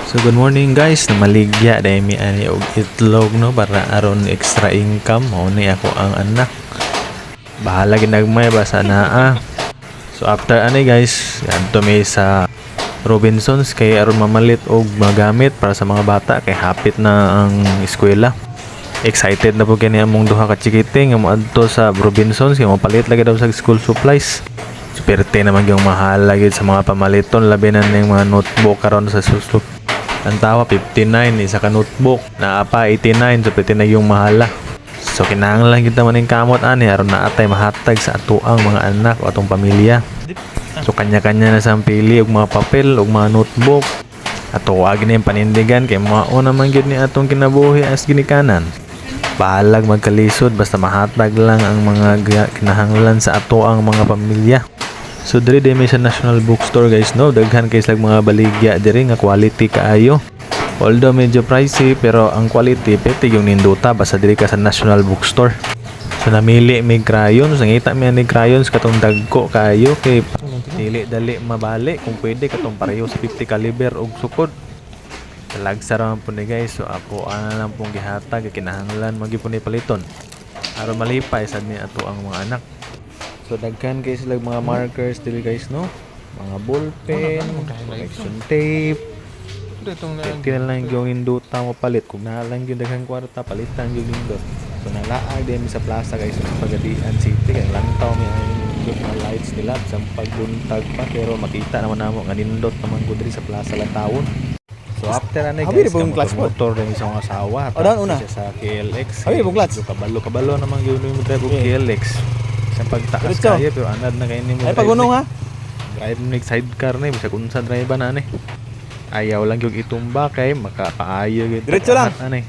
So good morning guys, namaligya dahil may ani og itlog no para aron extra income mo ni ako ang anak. Bahala ginagmay basa naa. So after ani guys, adto may sa Robinsons kay aron mamalit og magamit para sa mga bata kay hapit na ang eskwela. Excited na po kini among duha ka chikiting nga moadto sa Robinsons kay mapalit lagi daw sa school supplies. Superte naman yung mahal lagi sa mga pamaliton labi na ning mga notebook karon sa susup. Ang tawa 59 isa ka notebook na pa 89 so pwede na yung mahala. So kinahanglan kita maning kamot ani aron naatay mahatag sa atuang mga anak o atong pamilya. So kanya-kanya na sang pili og mga papel og mga notebook. Ato wag na yung panindigan kay mao naman gyud ni atong kinabuhi as ginikanan. Bahalag magkalisod basta mahatag lang ang mga kinahanglan sa atuang mga pamilya. So diri may sa National Bookstore guys no, daghan kay slag mga baligya diri nga quality kaayo. Although medyo pricey pero ang quality pwede yung ninduta basta diri ka sa National Bookstore. So namili may crayons, nangita mi ani crayons katong dagko kaayo kay dili dali mabali kung pwede katong pareho sa 50 caliber og sukod. Talagsa ra man po ni guys, so ako ana lang pong gihatag kinahanglan magipon ni paliton. Aron malipay sad ni ato ang mga anak. So daghan kay sila mga markers dili guys no, mga ballpen, correction tape. Kaya lang yung induta mo palit kung nalang yung daghang kwarta palitan yung indot. So nalaag din sa plaza guys sa Pagadian City kay lantaw mi ang mga lights nila sa pagbuntag pa pero makita naman namo nga nindot naman gud diri sa plaza Lantawon. So after ana guys, motor rin isang asawa. Siya sa KLX. Kabalo naman yun yung drive og KLX. Sa pagtaas kaya pero anad na kayo ni mo. Ay pagunong ha. Drive mo sidecar na bisag unsa drive na ani. Ayaw lang yung itumba kay makapaayo gyud. Diretso lang. Ani.